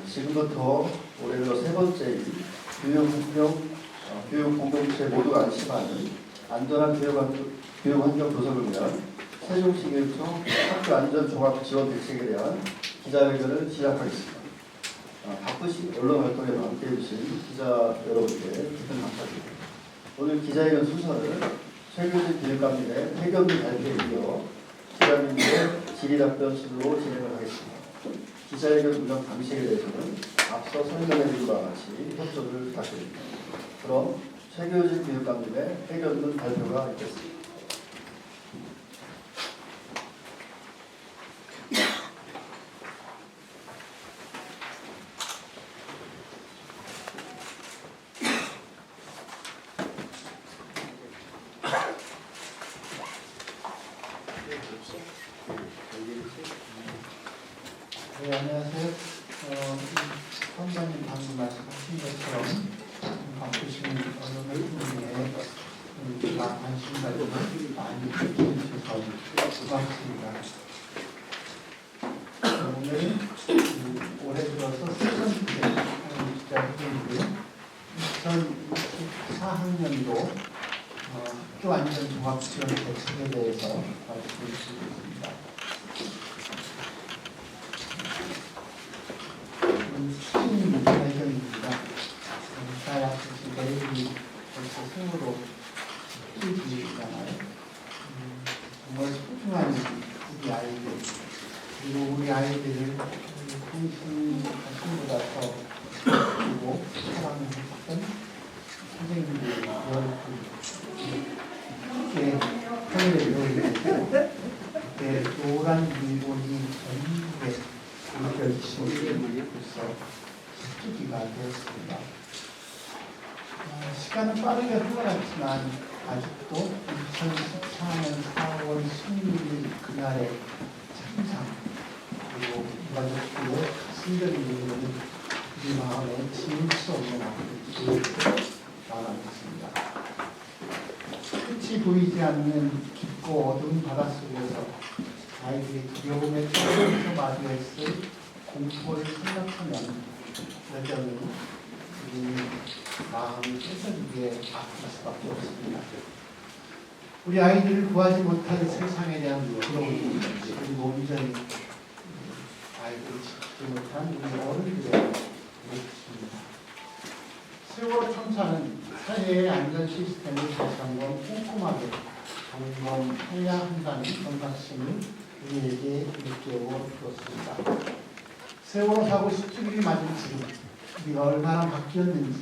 지금부터 올해로 세 번째인 교육 공동체 모두가 안심하는 안전한 교육 환경 조성을 위한 세종시교육청 학교 안전 종합 지원 대책에 대한 기자회견을 시작하겠습니다. 바쁘신 언론 활동에 함께해 주신 기자 여러분께 깊은 감사드립니다. 오늘 기자회견 순서를 최규진 교육감님의 회견 발표에 이어 기자님들의 질의답변실로 진행을 하겠습니다. 기자회견 운영 방식에 대해서는 앞서 설명해드린 바와 같이 협조를 부탁드립니다. 그럼 최규진 교육감님의 회견문 발표가 있겠습니다. 네, 안녕하세요. 선장님 방금 말씀하신 것처럼 바쁘신 언론을 통해 관심 가지고 많이 해주셔서 고맙습니다. 오늘은 올해 들어서 세 번째 기자회견이고요. 2024학년도 학교 안전 종합 지원 대책에 대해서 말씀드리겠습니다. 추진 발견입니다. 대학생 내일이 벌써 생으로 일주일이잖아요. 정말 소중한 우리 아이들, 그리고 우리 아이들을 당신보다 더 그리고 사랑했던 선생님들의 함께 하늘에 놓이고 그때 노란 일본이 전국에 벌써 10주기가 되었습니다. 시간은 빠르게 흘러갔지만 아직도 2014년 4월 16일 그날의 참상 그리고 가족들의 가슴적인 일들은 우리 마음에 지울 수 없는 아픔을 말하고 있습니다. 끝이 보이지 않는 깊고 어두운 바닷속에서 아이들이 두려움에 떨면서 마주했을 공포를 생각하면 여전히 마음이 찢어지게 아플 수밖에 없습니다. 우리 아이들을 구하지 못한 세상에 대한 부러움 그리고 온전히 아이들을 지키지 못한 우리 어른들의 몫입니다. 세월호 참사는 사회의 안전 시스템을 다시 한번 꼼꼼하게 점검해야 한다는 경각심을 우리에게 일깨워 주었습니다. 세월호 사고 10주기를 맞은 지금 우리가 얼마나 바뀌었는지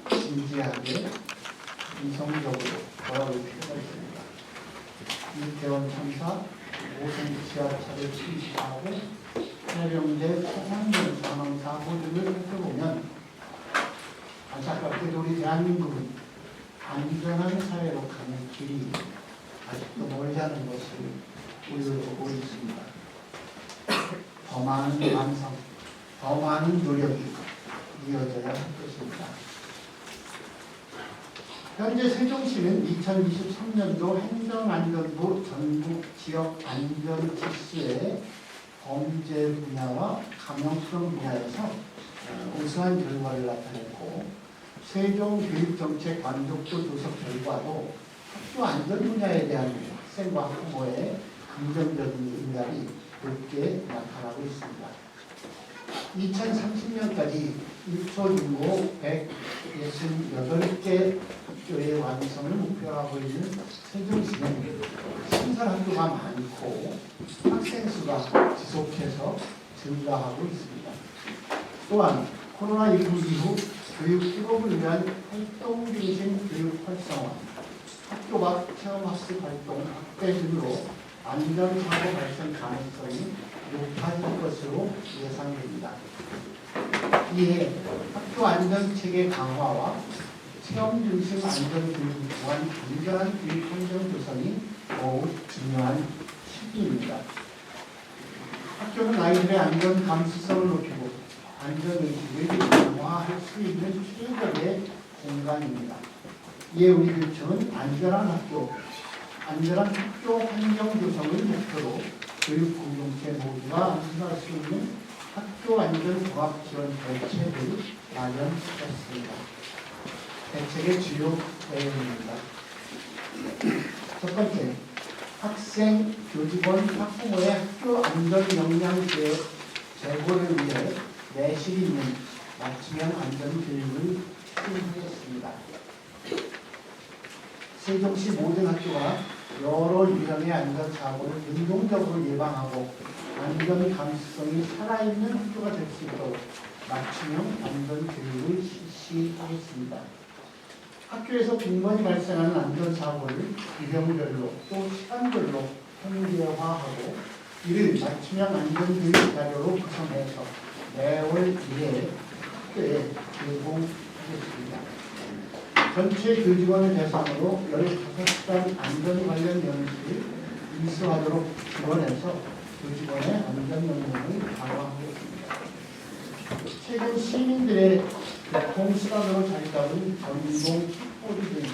진지하게 이성적으로 돌아볼 필요가 있습니다. 이태원 참사, 오송 지하철을 침수하고 해병대 초상전 사망 사고들을 살펴보면 안타깝게도 우리 대한민국은 안전한 사회로 가는 길이 아직도 멀지 않은 것을 우리로 보고 있습니다. 더 많은 완성, 더 많은 노력이 이어져야 할 것입니다. 현재 세종시는 2023년도 행정안전부 전국 지역 안전지수의 범죄 분야와 감염성 분야에서 우수한 결과를 나타냈고 세종교육정책 만족도 조사 결과도 학교 안전 분야에 대한 학생과 학부모의 긍정적인 응답이 높게 나타나고 있습니다. 2030년까지 1초 중고 168개 학교의 완성을 목표로 하고 있는 세종시는 신설 학교가 많고 학생 수가 지속해서 증가하고 있습니다. 또한 코로나19 이후 교육 회복을 위한 활동 중심 교육 활성화, 학교 밖 체험학습 활동 확대 등으로 안전사고 발생 가능성이 높아질 것으로 예상됩니다. 이에 학교 안전체계 강화와 체험 중심 안전교육을 통한 안전한 교육 환경 조성이 더욱 중요한 시기입니다. 학교는 아이들의 안전 감수성을 높이고 안전의식을 강화할 수 있는 최적의 공간입니다. 이에 우리 교육청은 안전한 학교 환경 조성을 목표로 교육 공동체 모두가 안심할 수 있는 학교 안전 종합 지원 대책을 마련했습니다. 대책의 주요 내용입니다. 첫 번째, 학생, 교직원, 학부모의 학교 안전 역량 제고를 위해 내실 있는 맞춤형 안전 교육을 추진하겠습니다. 세종시 모든 학교가 여러 유형의 안전 사고를 능동적으로 예방하고 안전 감수성이 살아있는 학교가 될 수 있도록 맞춤형 안전 교육을 실시하겠습니다. 학교에서 빈번히 발생하는 안전 사고를 유형별로 또 시간별로 통계화하고 이를 맞춤형 안전 교육 자료로 구성해서 매월 1회 학교에 제공하겠습니다. 전체 교직원을 대상으로 15시간 안전 관련 연수를 이수하도록 지원해서 교직원의 안전 역량을 강화하겠습니다. 최근 시민들의 교통수단으로 자리 잡은 전동 킥보드 등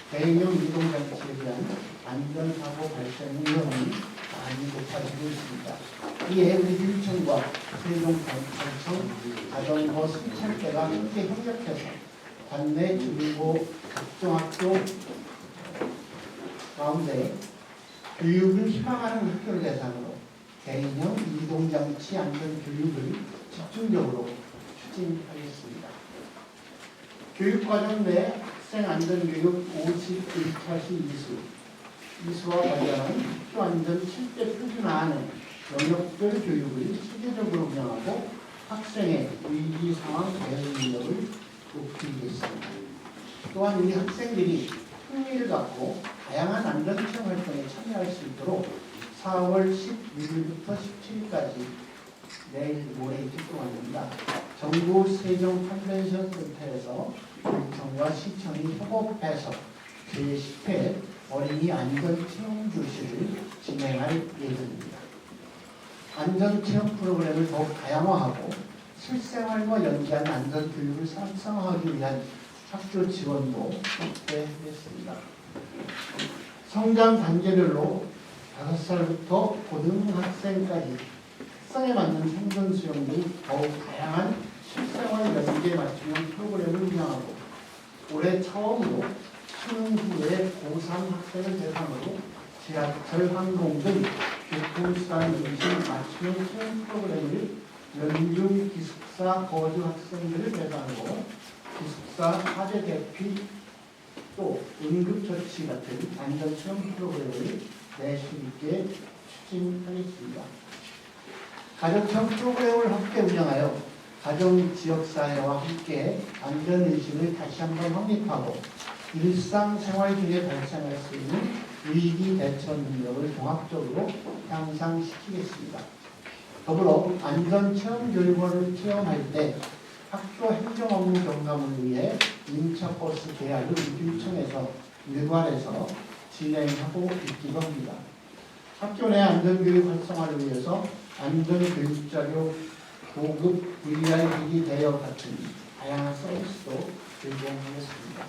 대형 이동장치에 대한 안전사고 발생 위험이 많이 높아지고 있습니다. 이에 우리 교육청과 세종관청, 자전거 승차대가 함께 협력해서 관내 중고 각종 학교 가운데 교육을 희망하는 학교를 대상으로 대형 이동장치 안전 교육을 집중적으로 추진하겠습니다. 교육과정 내 학생 안전교육 51차시 이수와 관련한 학교 안전 7대 표준안의 영역별 교육을 체계적으로 운영하고 학생의 위기 상황 대응 능력을 높이겠습니다. 또한 우리 학생들이 흥미를 갖고 다양한 안전체험 활동에 참여할 수 있도록 4월 16일부터 17일까지 내일 모레 이틀 동안입니다. 정부 세종 컨벤션 센터에서 교육청과 시청이 협업해서 제10회 어린이 안전체험 교실을 진행할 예정입니다. 안전체험 프로그램을 더욱 다양화하고 실생활과 연계한 안전교육을 활성화하기 위한 학교 지원도 확대했습니다. 성장 단계별로 5살부터 고등학생까지 특성에 맞는 생존 수영 등 더욱 다양한 실생활 연계 맞춤형 프로그램을 운영하고 올해 처음으로 수능 후에 고3 학생을 대상으로 지하철, 항공 등 교통수단 중심 맞춤형 체험 프로그램을 연중 기숙사 거주 학생들을 대상으로 기숙사 화재 대피 또 응급처치 같은 안전체험 프로그램을 내실 있게 추진하겠습니다. 가정체험 프로그램을 함께 운영하여 가정 지역사회와 함께 안전의식을 다시 한번 확립하고 일상생활 중에 발생할 수 있는 위기 대처 능력을 종합적으로 향상시키겠습니다. 더불어 안전체험 교육원을 체험할 때 학교 행정업무 경감을 위해 임차버스 계약을 교육청에서 일괄해서 진행하고 있기도 합니다. 학교 내 안전교육 활성화를 위해서 안전교육자료 보급, VR기기 대여 같은 다양한 서비스도 제공하겠습니다.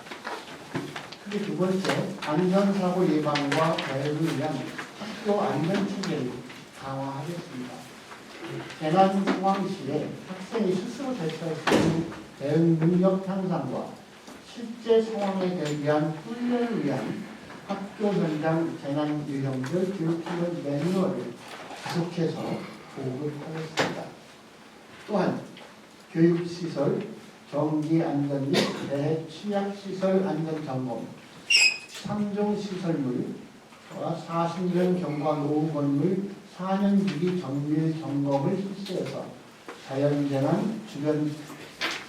크게 두 번째, 안전사고 예방과 대응을 위한 학교 안전체계를 강화하겠습니다. 재난 상황 시에 학생이 스스로 대처할 수 있는 대응 능력 향상과 실제 상황에 대비한 훈련을 위한 학교 현장 재난 유형별 교육훈련 매뉴얼을 계속해서 보급하겠습니다. 또한 교육시설, 전기안전 및 대취약시설 안전점검, 3종 시설물과 40년 경과 노후 건물 4년 주기 정밀 점검을 실시해서 자연재난, 주변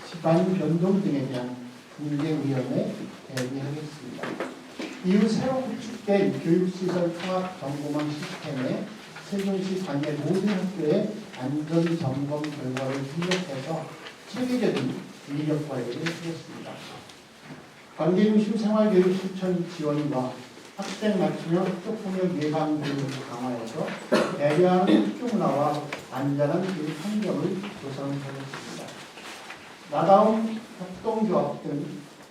집안 변동 등에 대한 붕괴 위험에 대비하겠습니다. 이후 새로 구축된 교육시설 통합 점검망 시스템에 세종시 관내 모든 학교의 안전점검 결과를 입력해서 체계적인 인력 관리를 하겠습니다. 관계중심 생활교육 실천 지원과 학생 맞춤형 학교폭력 예방 교육을 강화해서 배려하는 학교 문화와 안전한 교육 환경을 조성하겠습니다. 나다움 협동조합 등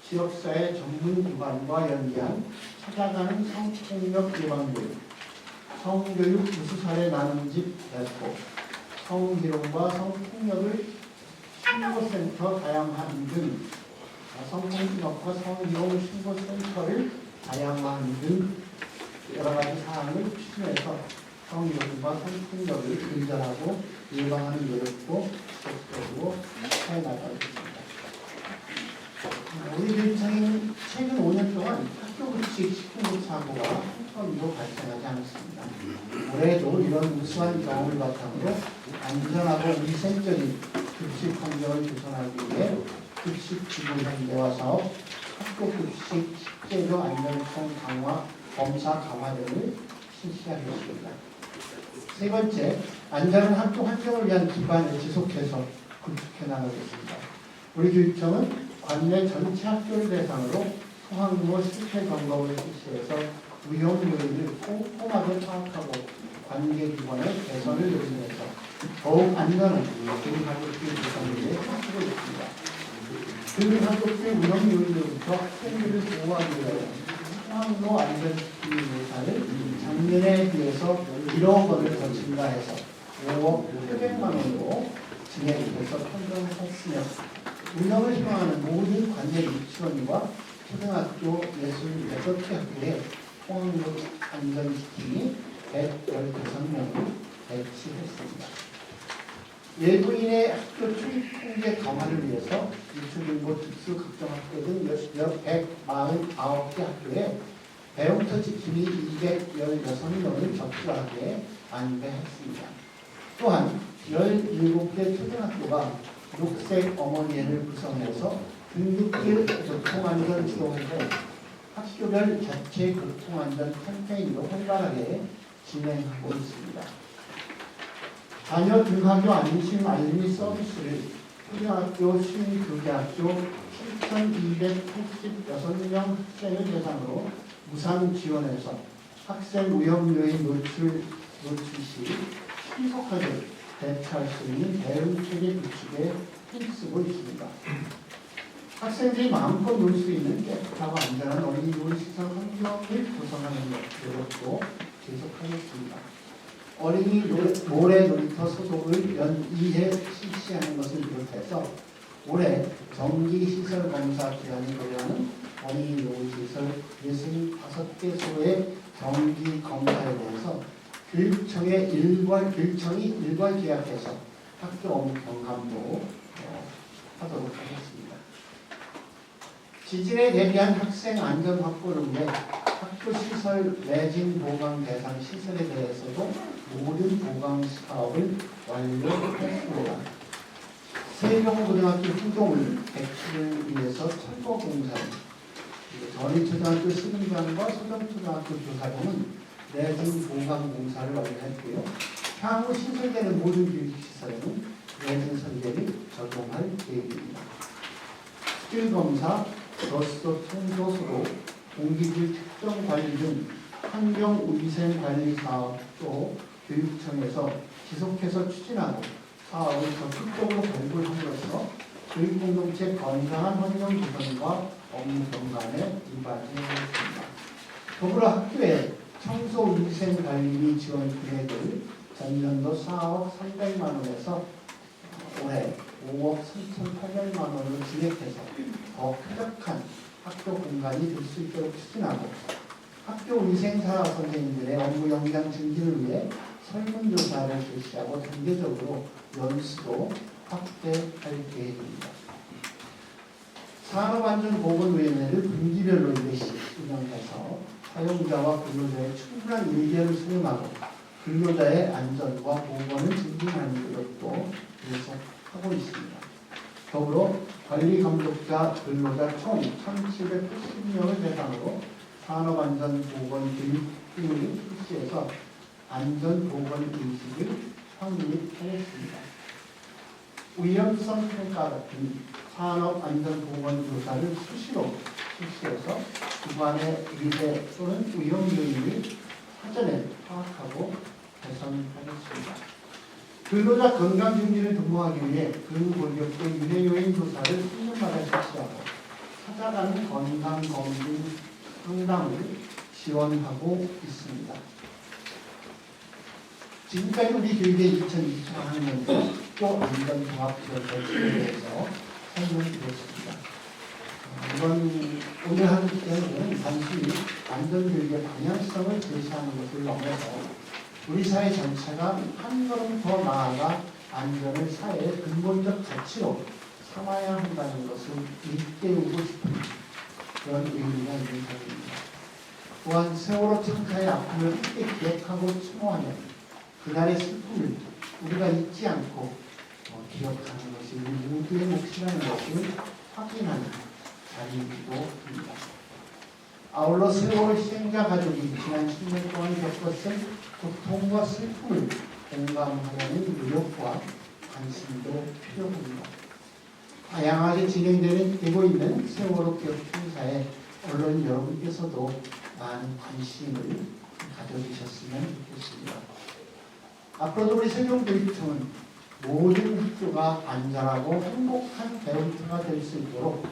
지역사회 전문기관과 연계한 찾아가는 성폭력 예방 교육, 성교육 우수 사례 나눔집 배포, 성희롱과 성폭력을 신고센터 다양한 등 성폭력과 성희롱 신고센터를 다양한 등 여러 가지 사항을 추진해서 성희롱과 성폭력을 근절하고 예방하는 노력도 적극적으로 해나가겠습니다. 우리 교육청은 최근 5년 동안 학교 급식 식품부 사고가 한 건도 발생하지 않았습니다. 올해도 이런 우수한 경험을 바탕으로 안전하고 위생적인 급식 환경을 조성하기 위해 급식 지구 현대화 사업, 학교 급식 식재료 안전성 강화, 검사 강화 등을 실시하겠습니다. 세 번째, 안전한 학교 환경을 위한 기반을 지속해서 구축해 나가겠습니다. 우리 교육청은 관내 전체 학교를 대상으로 소학부모 실태 점검을 실시해서 위험 요인을 꼼꼼하게 파악하고 관계기관의 개선을 요구해서 더욱 안전한 교육학교의 구성을 위해 하고 있습니다. 교육학교의 위험 요인으로부터 학생들을 보호하기 위하여 소학부모 안전시키기 예산을 작년에 비해서 1억 원을 더 증가해서 5억 800만 원으로 진행해서 편성했으며 운영을 희망하는 모든 관내 유치원과 초등학교 66개 학교에 소학부모 안전시킴이 115명을 배치했습니다. 외부인의 학교 출입 통제 강화를 위해서 유초중고 특수 각종학교 등 149개 학교에 배움터 지킴이 216명을 적절하게 안배했습니다. 또한 17개 초등학교가 녹색 어머니를 구성해서 등급별 교통안전 지도회고 학교별 자체 교통안전 캠페인도 활발하게 진행하고 있습니다. 자녀 등하교 안심 알림이 서비스를 초등학교 52개 학교 7,286명 학생을 대상으로 무상 지원해서 학생 위험 요인 노출 시 신속하게 대처할 수 있는 대응체계 구축에 힘쓰고 있습니다. 학생들이 마음껏 놀 수 있는 깨끗하고 안전한 어린이 놀이시설 환경을 구성하는 노력도 계속하겠습니다. 어린이 모래 놀이터 소독을 연 2회 실시하는 것을 비롯해서 올해 정기시설 검사 기간이 고려하는 어린이 놀이시설 65개소의 정기 검사에 대해서 교육청이 일괄 계약해서 학교 업무 경감도 하도록 하겠습니다. 지진에 대비한 학생 안전 확보를 위해 학교 시설 매진 보강 대상 시설에 대해서도 모든 보강 사업을 완료했습니다. 세종고등학교 후동을 배치를 위해서 철거 공사를, 전위초등학교 시금장과 소정초등학교 교사동은 내진 보강 공사를 완료했고요. 향후 신설되는 모든 교육시설에는 내진 설계를 적용할 계획입니다. 스킬 검사, 러스터 청소소로 공기질 측정 관리 등 환경위생 관리 사업도 교육청에서 지속해서 추진하고 사업을 적극적으로 발굴함으로써 교육공동체 건강한 환경 개선과 업무 경감에 이바지하겠습니다. 더불어 학교에 청소위생관리 지원 금액을 전년도 4억 300만 원에서 올해 5억 3,800만 원으로 증액해서 더 쾌적한 학교 공간이 될 수 있도록 추진하고 학교 위생사 선생님들의 업무 역량 증진을 위해 설문조사를 실시하고 단계적으로 연수도 확대할 계획입니다. 산업안전보건위원회를 분기별로 4시 운영해서 사용자와 근로자의 충분한 의견을 수렴하고 근로자의 안전과 보건을 증진하는 노력도 계속하고 있습니다. 더불어 관리감독자 근로자 총 1,780명을 대상으로 산업안전보건 교육 등을 실시해서 안전보건인식을 확립하였습니다. 위험성 평가 같은 산업안전보건조사를 수시로 실시해서 기관의 위해 또는 위험 요인을 사전에 파악하고 개선하겠습니다. 근로자 건강증진을 도모하기 위해 근골격계 유해요인 조사를 3년마다 실시하고 찾아가는 건강검진 상담을 지원하고 있습니다. 지금까지 우리 교육의 2024학년도 또 안전종합지원대책에 대해서 설명드렸습니다. 이번 오늘 하는 때는 단순히 안전교육의 방향성을 제시하는 것을 넘어서 우리 사회 전체가 한 걸음 더 나아가 안전을 사회의 근본적 가치로 삼아야 한다는 것을 일깨우고 싶은 그런 의미가 있는 자리입니다. 또한 세월호 참사의 아픔을 함께 기억하고 추모하는 그날의 슬픔을 우리가 잊지 않고 기억하는 것이 우리 모두의 몫이라는 것을 확인하는 자리이기도 합니다. 아울러 세월호 희생자 가족이 지난 10년 동안 겪었을 고통과 슬픔을 공감하려는 노력과 관심도 필요합니다. 다양하게 진행되고 있는 세월호 기억 행사에 언론 여러분께서도 많은 관심을 가져주셨으면 좋겠습니다. 앞으로도 우리 세종교육청은 모든 학교가 안전하고 행복한 배움터가 될 수 있도록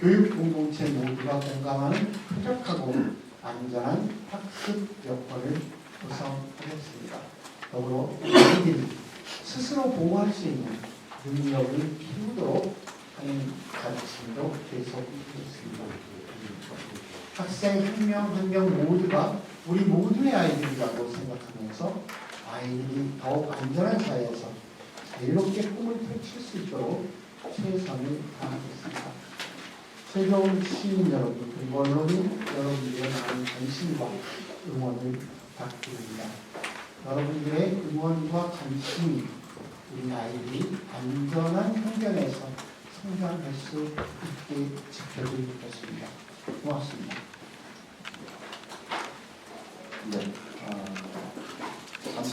교육 공동체 모두가 공감하는 쾌적하고 안전한 학습 여건을 구성하겠습니다. 더불어 우리들이 스스로 보호할 수 있는 능력을 키우도록 하는 가르침도 계속하겠습니다. 학생 한 명 한 명 모두가 우리 모두의 아이들이라고 생각하면서 아이들이 더욱 안전한 사회에서 자유롭게 꿈을 펼칠 수 있도록 최선을 다하겠습니다. 세종 시민 여러분, 그리고 언론인 여러분들의 많은 관심과 응원을 부탁드립니다. 여러분들의 응원과 관심이 우리 아이들이 안전한 환경에서 성장할 수 있게 지켜줄 것입니다. 고맙습니다. 네.